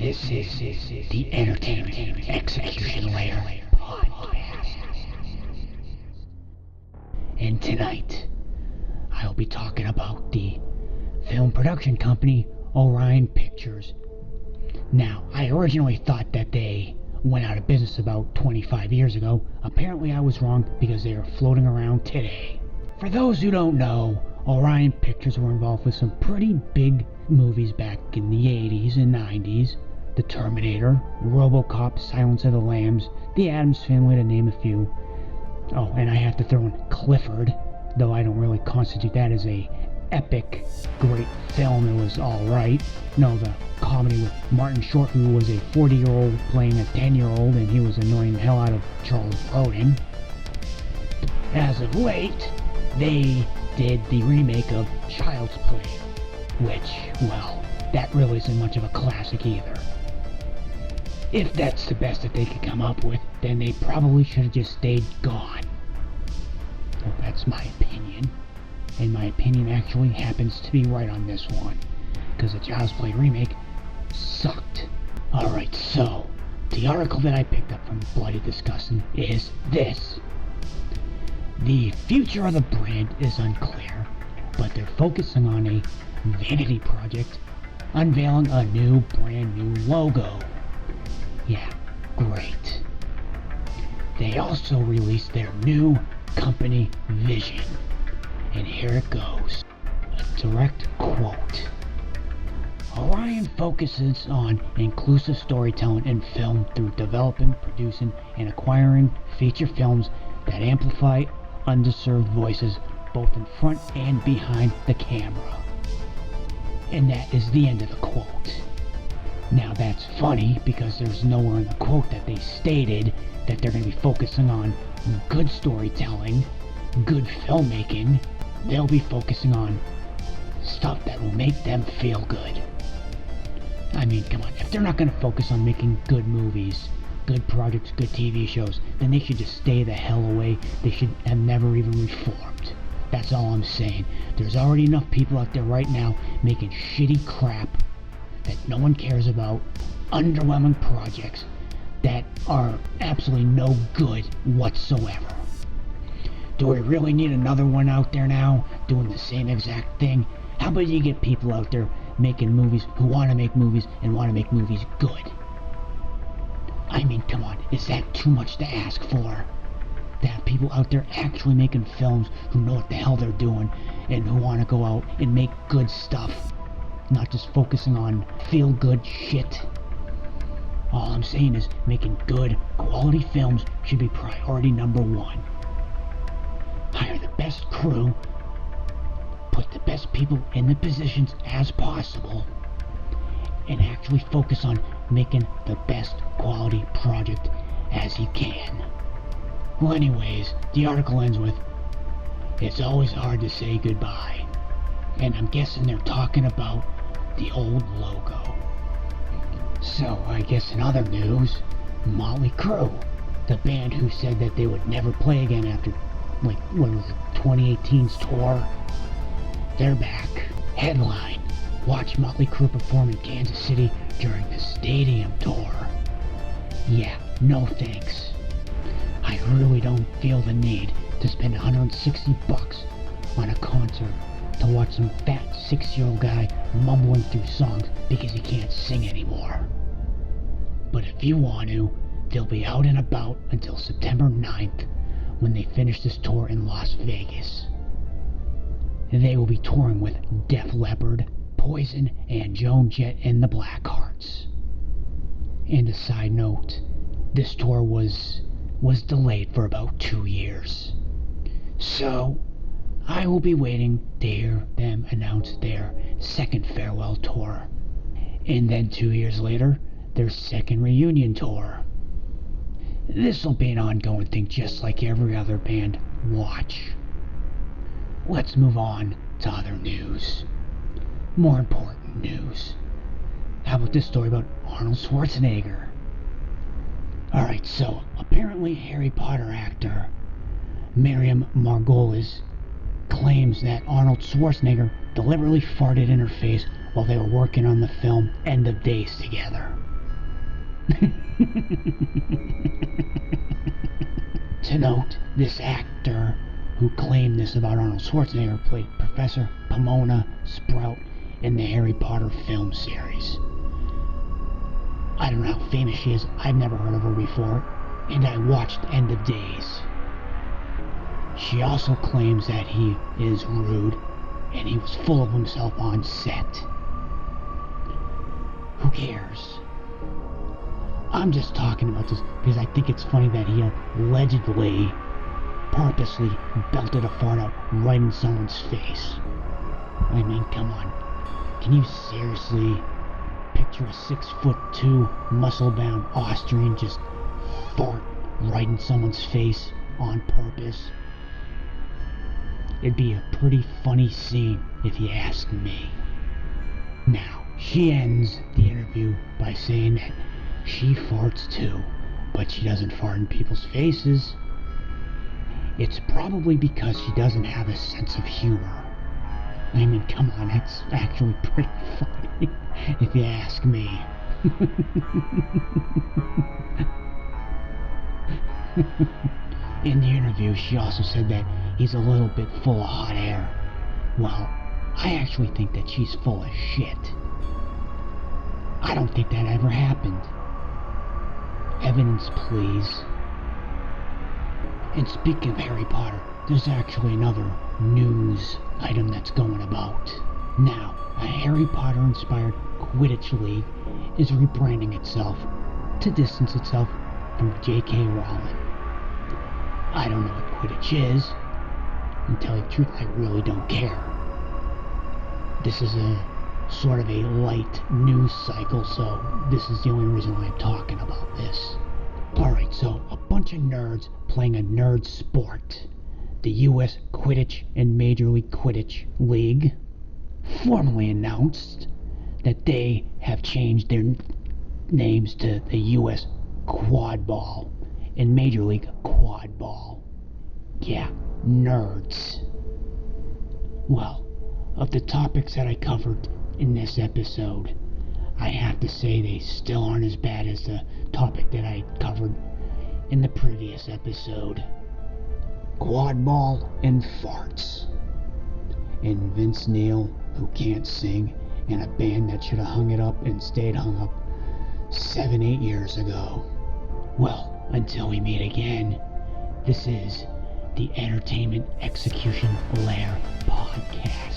This is the Entertainment Execution Lair podcast. And tonight, I'll be talking about the film production company Orion Pictures. Now, I originally thought that they went out of business about 25 years ago. Apparently I was wrong because they are floating around today. For those who don't know, Orion Pictures were involved with some pretty big movies back in the 80s and 90s. The Terminator, RoboCop, Silence of the Lambs, The Addams Family, to name a few. Oh, and I have to throw in Clifford, though I don't really constitute that as a epic, great film. It was alright. No, the comedy with Martin Short, who was a 40-year-old playing a 10-year-old, and he was annoying the hell out of Charles Grodin. As of late, they did the remake of Child's Play, which, well, that really isn't much of a classic either. If that's the best that they could come up with, then they probably should have just stayed gone. Well, that's my opinion. And my opinion actually happens to be right on this one, because the Child's Play remake sucked. Alright, so, the article that I picked up from Bloody Disgusting is this. The future of the brand is unclear, but they're focusing on a vanity project, unveiling a new brand new logo. Yeah, great. They also released their new company vision. And here it goes. A direct quote. Orion focuses on inclusive storytelling in film through developing, producing, and acquiring feature films that amplify underserved voices both in front and behind the camera. And that is the end of the quote. Now that's funny because there's nowhere in the quote that they stated that they're going to be focusing on good storytelling, good filmmaking. They'll be focusing on stuff that will make them feel good. I mean, come on, if they're not going to focus on making good movies, good projects, good TV shows, then they should just stay the hell away. They should have never even reformed. That's all I'm saying. There's already enough people out there right now making shitty crap that no one cares about, underwhelming projects that are absolutely no good whatsoever. Do we really need another one out there now doing the same exact thing? How about you get people out there making movies who want to make movies and want to make movies good? I mean, come on, is that too much to ask for? To have people out there actually making films who know what the hell they're doing and who want to go out and make good stuff, not just focusing on feel-good shit. All I'm saying is making good, quality films should be priority number one. Hire the best crew, put the best people in the positions as possible, and actually focus on making the best quality project as you can. Well, anyways, the article ends with, it's always hard to say goodbye. And I'm guessing they're talking about the old logo. So, I guess in other news, Motley Crue, the band who said that they would never play again after, what was it, 2018's tour, they're back. Headline, watch Motley Crue perform in Kansas City during the stadium tour. Yeah, no thanks. I really don't feel the need to spend $160 on a concert to watch some fat 6-year-old guy mumbling through songs because he can't sing anymore. But if you want to, they'll be out and about until September 9th when they finish this tour in Las Vegas. They will be touring with Def Leppard, Poison, and Joan Jett and the Blackhearts. And a side note, this tour was delayed for about 2 years. So, I will be waiting to hear them announce their second farewell tour. And then 2 years later, their second reunion tour. This'll be an ongoing thing just like every other band. Watch. Let's move on to other news. More important news. How about this story about Arnold Schwarzenegger? Alright, so apparently Harry Potter actor Miriam Margolyes claims that Arnold Schwarzenegger deliberately farted in her face while they were working on the film End of Days together. To note, this actor who claimed this about Arnold Schwarzenegger played Professor Pomona Sprout in the Harry Potter film series. I don't know how famous she is. I've never heard of her before, and I watched End of Days. She also claims that he is rude and he was full of himself on set. Who cares? I'm just talking about this because I think it's funny that he allegedly purposely belted a fart out right in someone's face. I mean, come on. Can you seriously picture a 6'2" muscle-bound Austrian just fart right in someone's face on purpose? It'd be a pretty funny scene if you ask me. Now, she ends the interview by saying that she farts too, but she doesn't fart in people's faces. It's probably because she doesn't have a sense of humor. I mean, come on, that's actually pretty funny, if you ask me. In the interview, she also said that he's a little bit full of hot air. Well, I actually think that she's full of shit. I don't think that ever happened. Evidence, please. And speaking of Harry Potter, there's actually another news item that's going about. Now, a Harry Potter-inspired Quidditch League is rebranding itself to distance itself from J.K. Rowling. I don't know what Quidditch is. And to tell you the truth, I really don't care. This is a sort of a light news cycle, so this is the only reason why I'm talking about this. Alright, so a bunch of nerds playing a nerd sport, the U.S. Quidditch and Major League Quidditch League, formally announced that they have changed their names to the U.S. Quad Ball and Major League Quad Ball. Yeah, nerds. Well, of the topics that I covered in this episode, I have to say they still aren't as bad as the topic that I covered in the previous episode. Quad ball and farts. And Vince Neil, who can't sing, and a band that should have hung it up and stayed hung up 7-8 years ago. Well, until we meet again, this is the Entertainment Execution Lair Podcast.